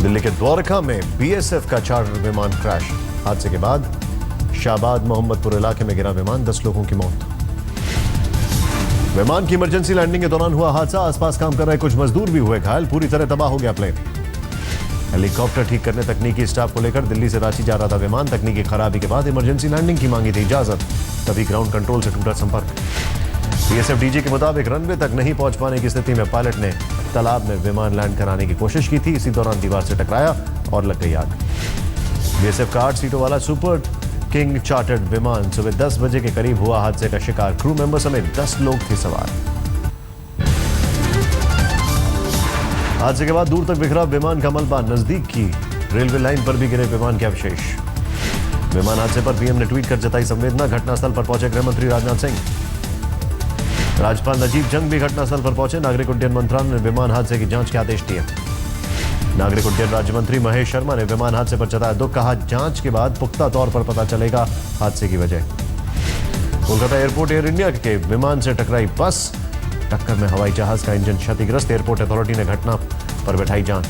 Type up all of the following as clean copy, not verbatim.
दिल्ली के द्वारका में बीएसएफ का चार्टर विमान क्रैश। हादसे के बाद शाहबाद मोहम्मदपुर इलाके में गिरा विमान, 10 लोगों की मौत। विमान की इमरजेंसी लैंडिंग के दौरान हुआ हादसा, आसपास काम कर रहे कुछ मजदूर भी हुए घायल, पूरी तरह तबाह हो गया प्लेन। हेलीकॉप्टर ठीक करने तकनीकी स्टाफ को लेकर दिल्ली से रांची जा रहा था विमान। तकनीकी खराबी के बाद इमरजेंसी लैंडिंग की मांगी थी इजाजत, तभी ग्राउंड कंट्रोल से टूटा संपर्क। बीएसएफ डीजी के मुताबिक रनवे तक नहीं पहुंच पाने की स्थिति में पायलट ने तालाब में विमान लैंड कराने की कोशिश की थी। इसी दौरान दीवार से टकराया और लग गई आग। बीएसएफ का 8 सीटों वाला सुपर किंग चार्टर्ड विमान सुबह 10 बजे के करीब हुआ हादसे का शिकार। क्रू मेंबर समेत 10 लोग थे सवार। हादसे के बाद दूर तक बिखरा विमान का मलबा, नजदीक की रेलवे लाइन पर भी गिरे विमान के अवशेष। विमान हादसे पर पीएम ने ट्वीट कर जताई संवेदना। घटनास्थल पर पहुंचे गृह मंत्री राजनाथ सिंह। राज्यपाल नजीब जंग भी घटनास्थल पर पहुंचे। नागरिक उड्डयन मंत्रालय ने विमान हादसे की जांच के आदेश दिए। नागरिक उड्डयन राज्य मंत्री महेश शर्मा ने विमान हादसे पर जताया दुख, कहा जांच के बाद पुख्ता तौर पर पता चलेगा हादसे की वजह। कोलकाता एयरपोर्ट एयर इंडिया के विमान से टकराई बस, टक्कर में हवाई जहाज का इंजन क्षतिग्रस्त। एयरपोर्ट अथॉरिटी ने घटना पर बैठाई जांच।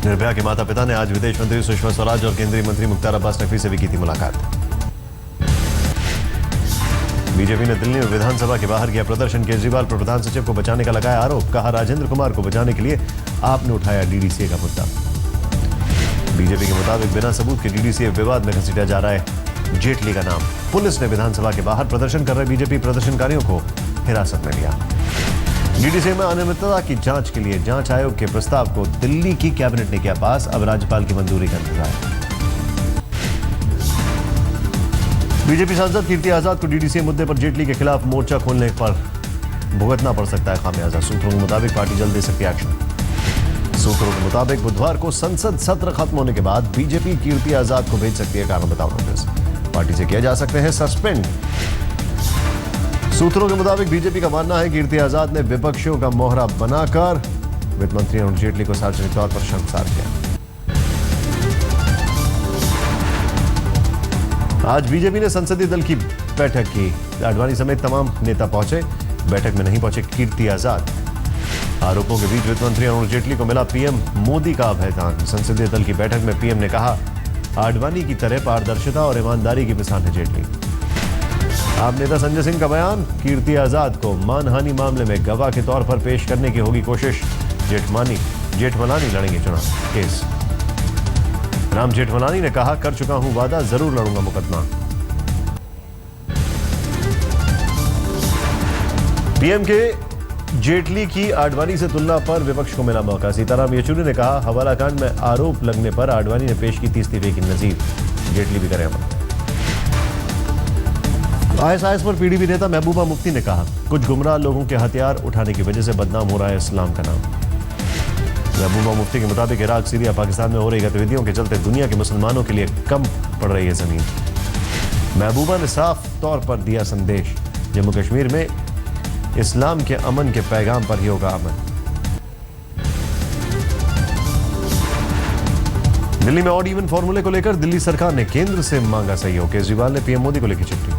निर्भया के माता पिता ने आज विदेश मंत्री सुषमा स्वराज और केंद्रीय मंत्री मुख्तार अब्बास नकवी से भी की थी मुलाकात। बीजेपी ने दिल्ली में विधानसभा के बाहर किया प्रदर्शन। केजरीवाल पर प्रधान सचिव को बचाने का लगाया आरोप, कहा राजेंद्र कुमार को बचाने के लिए आपने उठाया डीडीसीए का मुद्दा। बीजेपी के मुताबिक बिना सबूत के डीडीसीए विवाद में घसीटा जा रहा है जेटली का नाम। पुलिस ने विधानसभा के बाहर प्रदर्शन कर रहे बीजेपी प्रदर्शनकारियों को हिरासत में लिया। डीडीसीए में अनियमितता की जांच के लिए जांच आयोग के प्रस्ताव को दिल्ली की कैबिनेट ने किया पास, अब राज्यपाल की मंजूरी का इंतजार। बीजेपी सांसद कीर्ति आजाद को डीडीसीए मुद्दे पर जेटली के खिलाफ मोर्चा खोलने पर भुगतना पड़ सकता है खामियाजा। सूत्रों के मुताबिक पार्टी जल्द दे सकती है एक्शन। सूत्रों के मुताबिक बुधवार को संसद सत्र खत्म होने के बाद बीजेपी कीर्ति आजाद को भेज सकती है कारण बताओ नोटिस। पार्टी से किए जा सकते हैं सस्पेंड। सूत्रों के मुताबिक बीजेपी का मानना है कीर्ति आजाद ने विपक्षियों का मोहरा बनाकर वित्त मंत्री अरुण जेटली को सार्वजनिक तौर पर शर्मसार किया। आज बीजेपी ने संसदीय दल की बैठक की। आडवाणी समेत तमाम नेता पहुंचे, बैठक में नहीं पहुंचे कीर्ति आजाद। आरोपों के बीच वित्त मंत्री अरुण जेटली को मिला पीएम मोदी का अभयदान। संसदीय दल की बैठक में पीएम ने कहा आडवाणी की तरह पारदर्शिता और ईमानदारी की मिसाल है जेटली। आप नेता संजय सिंह का बयान, कीर्ति आजाद को मानहानि मामले में गवाह के तौर पर पेश करने की होगी कोशिश। जेठमलानी लड़ेंगे चुनाव केस। राम जेठमलानी ने कहा कर चुका हूं वादा, जरूर लड़ूंगा मुकदमा। पीएम के जेटली की आडवाणी से तुलना पर विपक्ष को मिला मौका। सीताराम येचुरी ने कहा हवाला कांड में आरोप लगने पर आडवाणी ने पेश की 30 इस्तीफे की नजीर, जेटली भी करें अमल। आईएसआईएस पर पीडीपी नेता महबूबा मुफ्ती ने कहा कुछ गुमराह लोगों के हथियार उठाने की वजह से बदनाम हो रहा है इस्लाम का नाम। महबूबा मुफ्ती के मुताबिक इराक, सीरिया, पाकिस्तान में हो रही गतिविधियों के चलते दुनिया के मुसलमानों के लिए कम पड़ रही है जमीन। महबूबा ने साफ तौर पर दिया संदेश, जम्मू कश्मीर में इस्लाम के अमन के पैगाम पर ही होगा अमन। दिल्ली में ऑड इवन फॉर्मूले को लेकर दिल्ली सरकार ने केंद्र से मांगा सहयोग। केजरीवाल ने पीएम मोदी को लिखी चिट्ठी।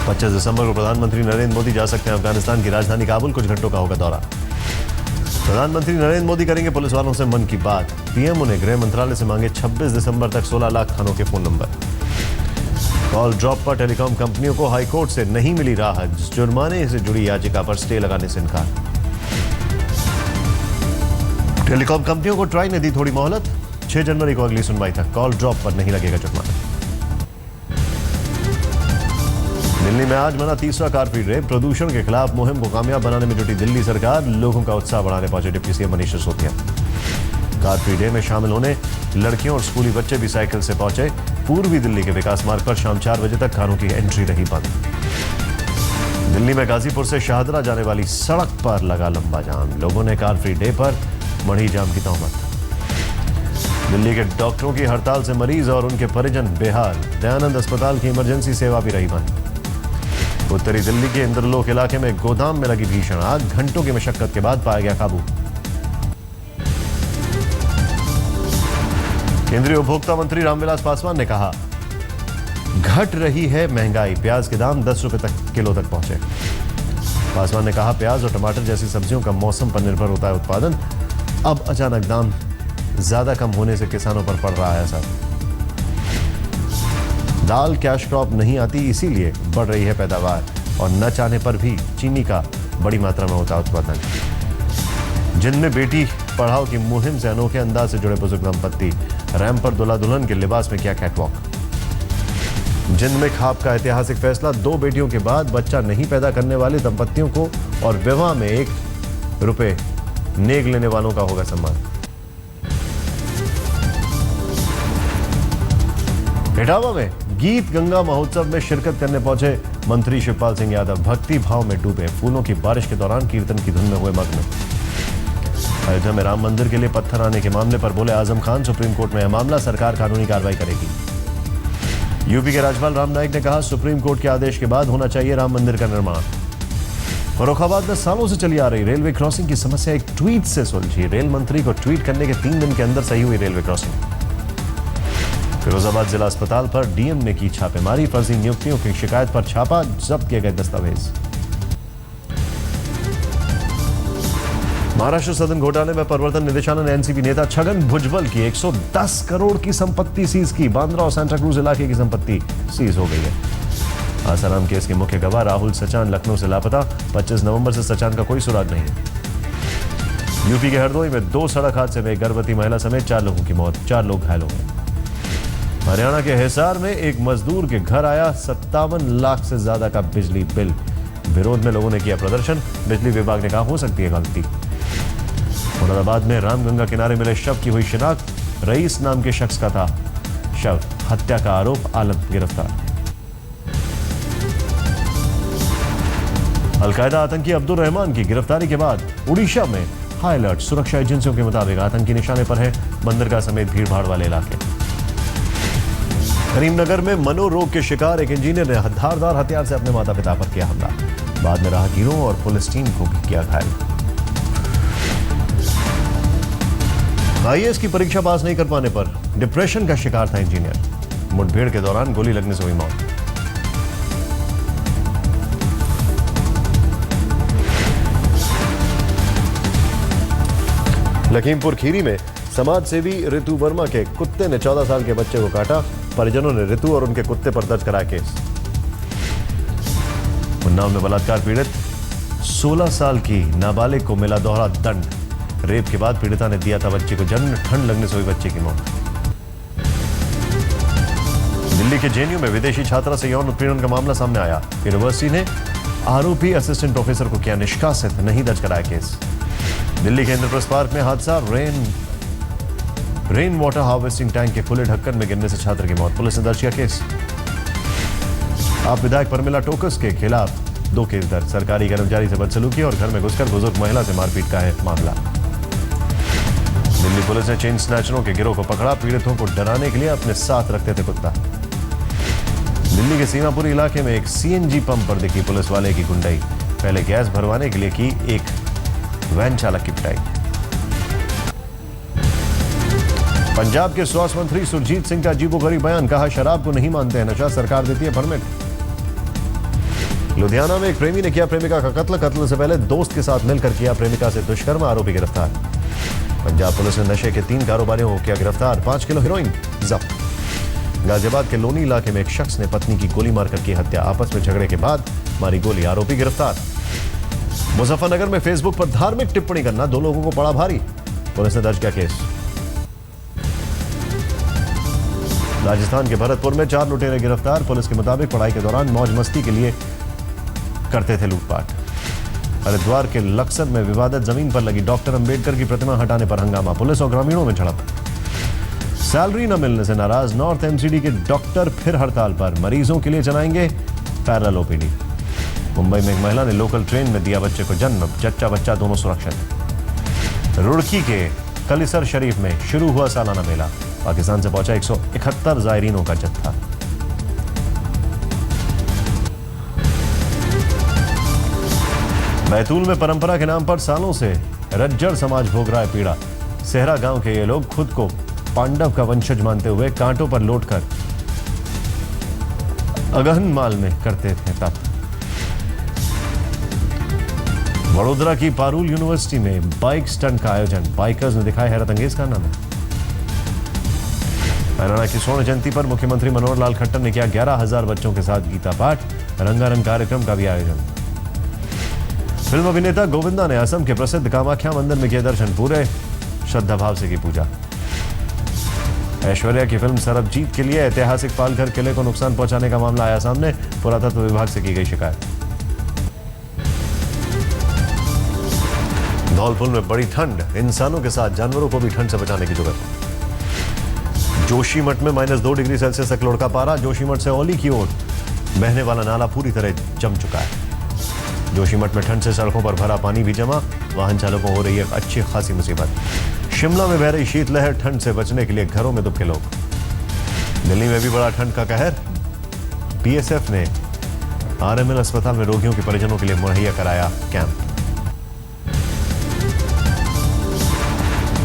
25 दिसंबर को प्रधानमंत्री नरेंद्र मोदी जा सकते हैं अफगानिस्तान की राजधानी काबुल, कुछ घंटों का होगा दौरा। प्रधानमंत्री नरेंद्र मोदी करेंगे पुलिस वालों से मन की बात। पीएम ने गृह मंत्रालय से मांगे 26 दिसंबर तक 16 लाख थानों के फोन नंबर। कॉल ड्रॉप पर टेलीकॉम कंपनियों को हाईकोर्ट से नहीं मिली राहत, जुर्माने से जुड़ी याचिका पर स्टे लगाने से इनकार। टेलीकॉम कंपनियों को ट्राई ने दी थोड़ी मोहलत, 6 जनवरी को अगली सुनवाई तक कॉल ड्रॉप पर नहीं लगेगा जुर्माना। दिल्ली में आज मना तीसरा कारफीड डे। प्रदूषण के खिलाफ मुहिम को कामयाब बनाने में जुटी दिल्ली सरकार, लोगों का उत्साह बढ़ाने पहुंचे deputy CM Manish Sisodia. Car free day में शामिल होने लड़कियों और स्कूली बच्चे भी साइकिल से पहुंचे। पूर्वी दिल्ली के विकास मार्ग पर शाम 4 बजे तक कारों की एंट्री रही बंद। दिल्ली में गाजीपुर से शाहदरा जाने वाली सड़क पर लगा लंबा जाम, लोगों ने कारफीड डे पर मढ़ी जाम की तोहमत। दिल्ली के डॉक्टरों की हड़ताल से मरीज और उनके परिजन बेहाल, दयानंद अस्पताल की इमरजेंसी सेवा भी रही बंद। उत्तरी दिल्ली के इंद्रलोक इलाके में गोदाम में लगी भीषण आग, घंटों की मशक्कत के बाद पाया गया काबू। केंद्रीय उपभोक्ता मंत्री रामविलास पासवान ने कहा घट रही है महंगाई, प्याज के दाम 10 रुपए तक किलो तक पहुंचे। पासवान ने कहा, प्याज और टमाटर जैसी सब्जियों का मौसम पर निर्भर होता है उत्पादन। अब अचानक दाम ज्यादा कम होने से किसानों पर पड़ रहा है असर। दाल कैश क्रॉप नहीं आती, इसीलिए बढ़ रही है पैदावार और न चाहने पर भी चीनी का बड़ी मात्रा में होता है उत्पादन। जिनमें बेटी पढ़ाओ की मुहिम से अनोखे अंदाज से जुड़े बुजुर्ग दंपत्ति रैंप पर दुल्हा दुल्हन के लिबास में किया कैटवॉक। जिंद में खाप का ऐतिहासिक फैसला, 2 बेटियों के बाद बच्चा नहीं पैदा करने वाले दंपत्तियों को और विवाह में ₹1 नेग लेने वालों का होगा सम्मान। इटावा में गीत गंगा महोत्सव में शिरकत करने पहुंचे मंत्री शिवपाल सिंह यादव। भक्ति भाव में डूबे, फूलों की बारिश के दौरान कीर्तन की धुन में हुए मग्न। अयोध्या में राम मंदिर के लिए पत्थर आने के मामले पर बोले आजम खान, सुप्रीम कोर्ट में यह मामला, सरकार कानूनी कार्रवाई करेगी। यूपी के राज्यपाल राम नाईक ने कहा, सुप्रीम कोर्ट के आदेश के बाद होना चाहिए राम मंदिर का निर्माण। फर्रुखाबाद में सालों से चली आ रही रेलवे क्रॉसिंग की समस्या एक ट्वीट से सुलझी। रेल मंत्री को ट्वीट करने के 3 दिन के अंदर सही हुई रेलवे क्रॉसिंग। फिरोजाबाद जिला अस्पताल पर डीएम ने की छापेमारी, फर्जी नियुक्तियों की शिकायत पर छापा, जब्त किए गए दस्तावेज। महाराष्ट्र सदन घोटाले में प्रवर्तन निदेशालय ने एनसीपी नेता छगन भुजबल की 110 करोड़ की संपत्ति सीज की। बांद्रा और सेंटा क्रूज इलाके की संपत्ति सीज हो गई है। आसाराम केस के मुख्य गवाह राहुल सचान लखनऊ से लापता। 25 नवंबर से सचान का कोई सुराग नहीं है। यूपी के हरदोई में 2 सड़क हादसे में एक गर्भवती महिला समेत 4 लोगों की मौत, 4 लोग घायल हो गए। हरियाणा के हिसार में एक मजदूर के घर आया 57 लाख से ज्यादा का बिजली बिल। विरोध में लोगों ने किया प्रदर्शन। बिजली विभाग ने कहा, हो सकती है गलती। मुरादाबाद में रामगंगा किनारे मिले शव की हुई शिनाख्त, रईस नाम के शख्स का था शव। हत्या का आरोप, आलम गिरफ्तार। अलकायदा आतंकी अब्दुल रहमान की गिरफ्तारी के बाद उड़ीसा में हाई अलर्ट। सुरक्षा एजेंसियों के मुताबिक आतंकी निशाने पर है बंदरगाह समेत भीड़भाड़ वाले इलाके। करीमनगर में मनोरोग के शिकार एक इंजीनियर ने धारदार हथियार से अपने माता पिता पर किया हमला। बाद में राहगीरों और पुलिस टीम को भी किया घायल। आईएएस की परीक्षा पास नहीं कर पाने पर डिप्रेशन का शिकार था इंजीनियर। मुठभेड़ के दौरान गोली लगने से हुई मौत। लखीमपुर खीरी में समाज सेवी ऋतु वर्मा के कुत्ते ने 14 साल के बच्चे को काटा। परिजनों ने ऋतु और उनके कुत्ते पर दर्ज कराया केस। उन्नाव में बलात्कार पीड़ित 16 साल की नाबालिग को मिला दोहरा दंड। रेप के बाद पीड़िता ने दिया था बच्चे को जन्म, ठंड लगने से हुई बच्चे की मौत। दिल्ली के जेएनयू में विदेशी छात्रा से यौन उत्पीड़न का मामला सामने आया। यूनिवर्सिटी ने आरोपी असिस्टेंट प्रोफेसर को किया निष्कासित, नहीं दर्ज कराया केस। दिल्ली के इंद्रप्रस्थ पार्क में हादसा, रेन वाटर हार्वेस्टिंग टैंक के खुले ढक्कन में गिरने से छात्र की मौत। पुलिस ने दर्ज किया केस। आप विधायक परमिला टोकस के खिलाफ 2 केस दर्ज। सरकारी कर्मचारी से बदसलूकी और घर में घुसकर बुजुर्ग महिला से मारपीट का है मामला। दिल्ली पुलिस ने चेन स्नैचरों के गिरोह को पकड़ा। पीड़ितों को डराने के लिए अपने साथ रखते थे कुत्ता। दिल्ली के सीमापुरी इलाके में एक सीएनजी पंप पर दिखी पुलिस वाले की गुंडाई। पहले गैस भरवाने के लिए की एक वैन चालक की पिटाई। पंजाब के स्वास्थ्य मंत्री सुरजीत सिंह का अजीबोगरीब बयान, कहा शराब को नहीं मानते हैं, नशा सरकार देती है परमिट। लुधियाना में एक प्रेमी ने किया प्रेमिका का कत्ल से पहले दोस्त के साथ मिलकर किया प्रेमिका से दुष्कर्म, आरोपी गिरफ्तार। पंजाब पुलिस ने नशे के 3 कारोबारियों को किया गिरफ्तार, 5 किलो हेरोइन जब्त। गाजियाबाद के लोनी इलाके में एक शख्स ने पत्नी की गोली मारकर की हत्या, आपस में झगड़े के बाद मारी गोली, आरोपी गिरफ्तार। मुजफ्फरनगर में फेसबुक पर धार्मिक टिप्पणी करना 2 लोगों को पड़ा भारी, पुलिस ने दर्ज किया केस। राजस्थान के भरतपुर में 4 लुटेरे गिरफ्तार, पुलिस के मुताबिक पढ़ाई के दौरान मौज मस्ती के लिए करते थे लूटपाट। हरिद्वार के लक्सर में विवादित जमीन पर लगी डॉक्टर अंबेडकर की प्रतिमा हटाने पर हंगामा, पुलिस और ग्रामीणों में झड़प। सैलरी न मिलने से नाराज नॉर्थ एमसीडी के डॉक्टर फिर हड़ताल पर, मरीजों के लिए चलाएंगे पैरेलल ओपीडी। मुंबई में एक महिला ने लोकल ट्रेन में दिया बच्चे को जन्म, जच्चा बच्चा दोनों सुरक्षित। रुड़की के कलिसर शरीफ में शुरू हुआ सालाना मेला, पाकिस्तान से पहुंचा 171 जायरीनों का जत्था। बैतूल में परंपरा के नाम पर सालों से रज्जर समाज भोग रहा है पीड़ा। सेहरा गांव के ये लोग खुद को पांडव का वंशज मानते हुए कांटों पर लौटकर अगहन माल में करते थे तप। वडोदरा की पारुल यूनिवर्सिटी में बाइक स्टंट का आयोजन, बाइकर्स ने दिखाया हैरत अंगेज कारनामे। हरियाणा की स्वर्ण जयंती पर मुख्यमंत्री मनोहर लाल खट्टर ने किया 11,000 बच्चों के साथ गीता पाठ, रंगारंग कार्यक्रम का भी आयोजन। फिल्म अभिनेता गोविंदा ने असम के प्रसिद्ध कामाख्या मंदिर में किए दर्शन, पूरे श्रद्धा भाव से की पूजा। ऐश्वर्या की फिल्म सरबजीत के लिए ऐतिहासिक पालघर किले को नुकसान पहुंचाने का मामला आया सामने, पुरातत्व विभाग से की गई शिकायत। धौलपुर में बड़ी ठंड, इंसानों के साथ जानवरों को भी ठंड से बचाने की जरूरत। जोशीमठ में -2 डिग्री सेल्सियस तक लुढ़का पारा, जोशीमठ से औली की ओर बहने वाला नाला पूरी तरह जम चुका है। जोशीमठ में ठंड से सड़कों पर भरा पानी भी जमा, वाहन चालकों को हो रही है अच्छी खासी मुसीबत। शिमला में बह रही शीतलहर, ठंड से बचने के लिए घरों में दुबके लोग। दिल्ली में भी बड़ा ठंड का कहर, बीएसएफ ने आरएमएल अस्पताल में रोगियों के परिजनों के लिए मुहैया कराया कैंप।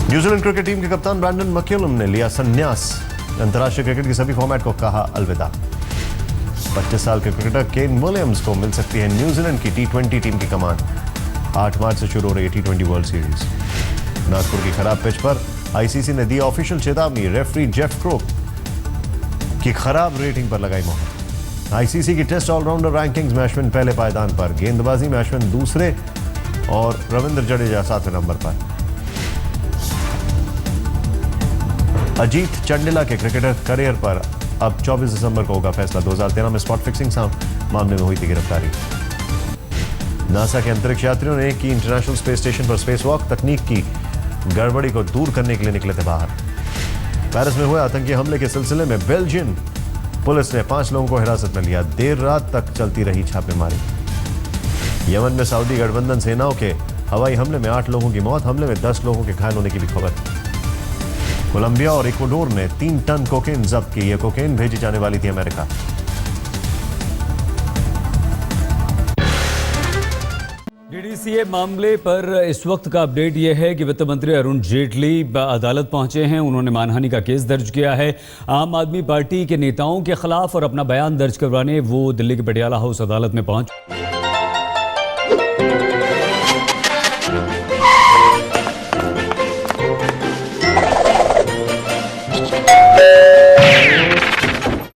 न्यूजीलैंड क्रिकेट टीम के कप्तान ब्रैंडन मैक्यूलम ने लिया संन्यास, अंतर्राष्ट्रीय क्रिकेट के सभी फॉर्मेट को कहा अलविदा। 25 साल के क्रिकेटर केन विलियम्स को मिल सकती है न्यूजीलैंड की T20 टीम की कमान। 8 मार्च से शुरू हो रही है T20 वर्ल्ड सीरीज। नागपुर की खराब पिच पर आईसीसी ने दी ऑफिशियल चेतावनी, रेफरी जेफ क्रोक की खराब रेटिंग पर लगाई मोहर। आईसीसी की टेस्ट ऑलराउंडर रैंकिंग्स में अश्विन पहले पायदान पर, गेंदबाजी में अश्विन दूसरे और रविंद्र जडेजा 7वें नंबर पर। अजीत चंडेला के क्रिकेटर करियर पर अब 24 दिसंबर को होगा फैसला। 2013 में स्पॉट फिक्सिंग मामले में हुई थी गिरफ्तारी। नासा के अंतरिक्ष यात्रियों ने की इंटरनेशनल स्पेस स्टेशन पर स्पेस वॉक, तकनीक की गड़बड़ी को दूर करने के लिए निकले थे बाहर। पेरिस में हुए आतंकी हमले के सिलसिले में बेल्जियम पुलिस ने 5 लोगों को हिरासत में लिया। देर रात तक चलती रही छापेमारी। यमन में सऊदी गठबंधन सेनाओं के हवाई हमले में 8 लोगों की मौत, हमले में 10 लोगों के घायल होने की भी खबर। कोलंबिया और इक्वाडोर ने 3 टन कोकेन जब्त की। यह कोकेन भेजी जाने वाली थी अमेरिका। डीडीसीए मामले पर इस वक्त का अपडेट यह है कि वित्त मंत्री अरुण जेटली अदालत पहुंचे हैं। उन्होंने मानहानि का केस दर्ज किया है आम आदमी पार्टी के नेताओं के खिलाफ और अपना बयान दर्ज करवाने वो दिल्ली के पटियाला हाउस अदालत में पहुंच